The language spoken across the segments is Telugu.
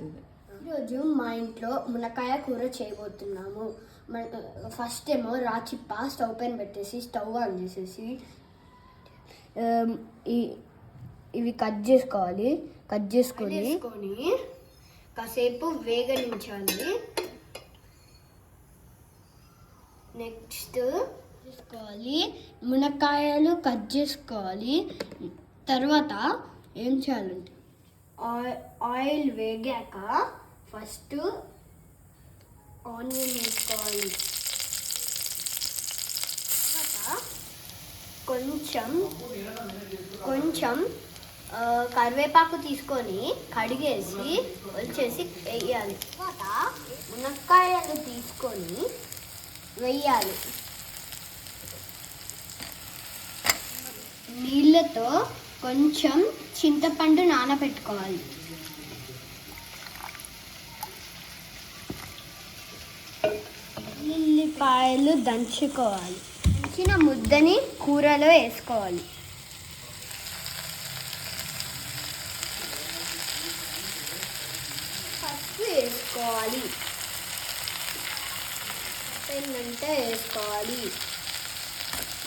ఈరోజు మా ఇంట్లో మునక్కాయ కూర చేయబోతున్నాము. ఫస్ట్ ఏమో రాచిప్ప స్టవ్ పైన పెట్టేసి స్టవ్ ఆన్ చేసేసి ఇవి కట్ చేసుకొని కాసేపు వేగనించాలి. నెక్స్ట్ మునక్కాయలు కట్ చేసుకోవాలి. తర్వాత ఏం చేయాలంటే ఆయిల్ వేగాక ఫస్ట్ ఆనియన్ వేసుకోవాలి. తర్వాత కొంచెం కరివేపాకు తీసుకొని కడిగేసి వచ్చేసి వేయాలి. తర్వాత మునక్కాయలు తీసుకొని వేయాలి. నీళ్ళతో కొంచెం చింతపండు నానబెట్టుకోవాలి. ఉల్లిపాయలు దంచుకోవాలి. దంచిన ముద్దని కూరలో వేసుకోవాలి. పసుపు వేసుకోవాలి. పెన్నంతా వేసుకోవాలి.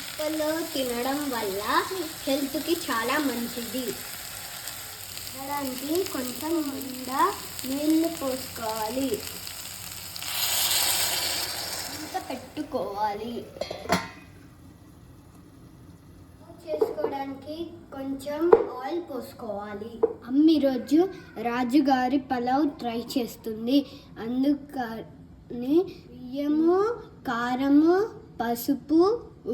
ఉప్పులో తినడం వల్ల హెల్త్కి చాలా మంచిది. తినడానికి కొంచెం నిండా నీళ్ళు పోసుకోవాలి. ఇంత పెట్టుకోవాలి. చేసుకోవడానికి కొంచెం ఆయిల్ పోసుకోవాలి. అమ్మ ఈరోజు రాజుగారి పలావ్ ట్రై చేస్తుంది. అందుకని బియ్యము, కారము, పసుపు,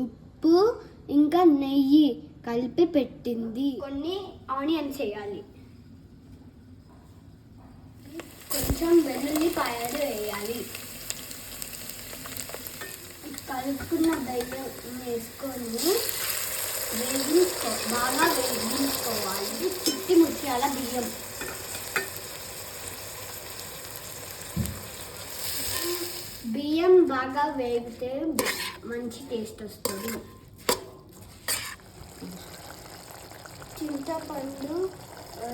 ఉప్పు ఇంకా నెయ్యి కలిపి పెట్టింది. కొన్ని ఆనియన్స్ వేయాలి. కొంచెం వెల్లుల్లిపాయలు వేయాలి. కలుపుకున్న బెల్లం వేసుకొని బాగా వేగించుకోవాలి. చిట్టి ముత్యాల బియ్యం బాగా వేగితే మంచి టేస్ట్ వస్తుంది. చింతపండు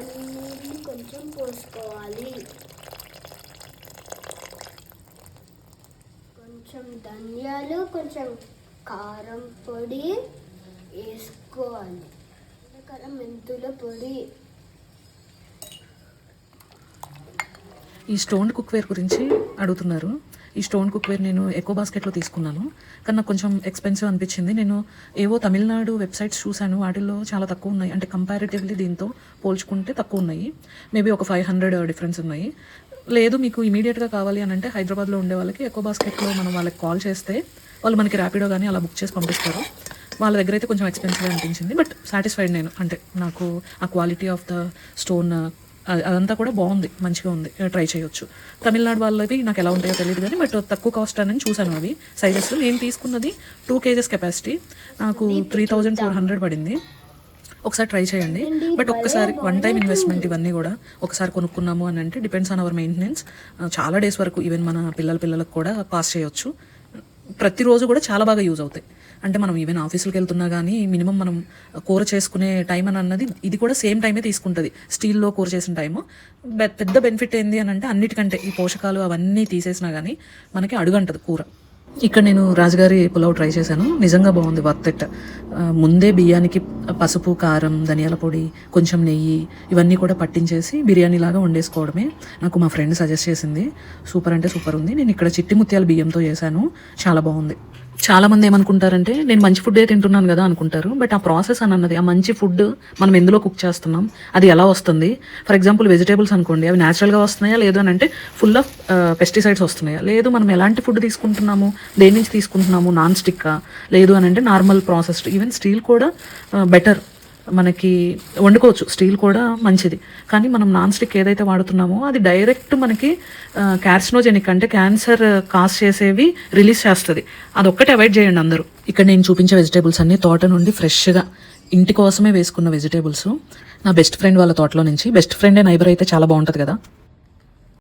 నీళ్ళు కొంచెం పోసుకోవాలి. కొంచెం ధనియాలు, కొంచెం కారం పొడి వేసుకోవాలి. మెంతుల పొడి. ఈ స్టోన్ కుక్వేర్ గురించి అడుగుతున్నారు. ఈ స్టోన్ కుక్వేర్ నేను ఎకో బాస్కెట్లో తీసుకున్నాను, కానీ నాకు కొంచెం ఎక్స్పెన్సివ్ అనిపించింది. నేను ఏవో తమిళనాడు వెబ్సైట్స్ చూశాను, వాటిల్లో చాలా తక్కువ ఉన్నాయి. అంటే కంపారిటివ్లీ దీంతో పోల్చుకుంటే తక్కువ ఉన్నాయి. మేబీ ఒక 500 డిఫరెన్స్ ఉన్నాయి. లేదు మీకు ఇమీడియట్గా కావాలి అని అంటే హైదరాబాద్లో ఉండే వాళ్ళకి ఎకో బాస్కెట్లో మనం వాళ్ళకి కాల్ చేస్తే వాళ్ళు మనకి ర్యాపిడో కానీ అలా బుక్ చేసి పంపిస్తారు. వాళ్ళ దగ్గర అయితే కొంచెం ఎక్స్పెన్సివ్ అనిపించింది, బట్ సాటిస్ఫైడ్ నేను. అంటే నాకు ఆ క్వాలిటీ ఆఫ్ ద స్టోన్ అదంతా కూడా బాగుంది, మంచిగా ఉంది, ట్రై చేయొచ్చు. తమిళనాడు వాళ్ళవి నాకు ఎలా ఉంటాయో తెలియదు కానీ బట్ తక్కువ కాస్ట్ అని చూశాను. అవి సైజెస్ నేను తీసుకున్నది 2 kgs కెపాసిటీ, నాకు 3400 పడింది. ఒకసారి ట్రై చేయండి. బట్ ఒక్కసారి వన్ టైం ఇన్వెస్ట్మెంట్ ఇవన్నీ కూడా ఒకసారి కొనుక్కున్నాము అని అంటే డిపెండ్స్ ఆన్ అవర్ మెయింటెనెన్స్. చాలా డేస్ వరకు ఈవెన్ మన పిల్లలకు కూడా పాస్ చేయొచ్చు. ప్రతిరోజు కూడా చాలా బాగా యూజ్ అవుతాయి. అంటే మనం ఈవెన్ ఆఫీసులకు వెళ్తున్నా కానీ మినిమం మనం కూర చేసుకునే టైం అని అన్నది ఇది కూడా సేమ్ టైమే తీసుకుంటుంది. స్టీల్లో కూర చేసిన టైము పెద్ద బెనిఫిట్ ఏంది అని అంటే అన్నిటికంటే ఈ పోషకాలు అవన్నీ తీసేసినా కానీ మనకి అడుగంటది కూర. ఇక్కడ నేను రాజుగారి పులావ్ ట్రై చేశాను, నిజంగా బాగుంది, వర్త్ ఇట్. ముందే బియ్యానికి పసుపు, కారం, ధనియాల పొడి, కొంచెం నెయ్యి ఇవన్నీ కూడా పట్టించేసి బిర్యానీ లాగా వండేసుకోవడమే. నాకు మా ఫ్రెండ్ సజెస్ట్ చేసింది. సూపర్ అంటే సూపర్ ఉంది. నేను ఇక్కడ చిట్టి ముత్యాల బియ్యంతో చేశాను, చాలా బాగుంది. చాలామంది ఏమనుకుంటారంటే నేను మంచి ఫుడ్ తింటున్నాను కదా అనుకుంటారు, బట్ ఆ ప్రాసెస్ అని అన్నది, ఆ మంచి ఫుడ్ మనం ఎందులో కుక్ చేస్తున్నాం, అది ఎలా వస్తుంది. ఫర్ ఎగ్జాంపుల్ వెజిటేబుల్స్ అనుకోండి, అవి న్యాచురల్గా వస్తున్నాయా లేదు అని అంటే ఫుల్ ఆఫ్ పెస్టిసైడ్స్ వస్తున్నాయా, లేదు మనం ఎలాంటి ఫుడ్ తీసుకుంటున్నాము, దేని నుంచి తీసుకుంటున్నాము, నాన్ స్టిక్కా లేదు అని అంటే నార్మల్ ప్రాసెస్డ్. ఈవెన్ స్టీల్ కూడా బెటర్, మనకి వండుకోవచ్చు, స్టీల్ కూడా మంచిది. కానీ మనం నాన్ స్టిక్ ఏదైతే వాడుతున్నామో అది డైరెక్ట్ మనకి కార్సినోజెనిక్ అంటే క్యాన్సర్ కాజ్ చేసేవి రిలీజ్ చేస్తుంది. అదొక్కటి అవాయిడ్ చేయండి అందరూ. ఇక్కడ నేను చూపించే వెజిటేబుల్స్ అన్నీ తోట నుండి ఫ్రెష్గా ఇంటి కోసమే వేసుకున్న వెజిటేబుల్స్. నా బెస్ట్ ఫ్రెండ్ వాళ్ళ తోటలో నుంచి. బెస్ట్ ఫ్రెండే నైబర్ అయితే చాలా బాగుంటుంది కదా.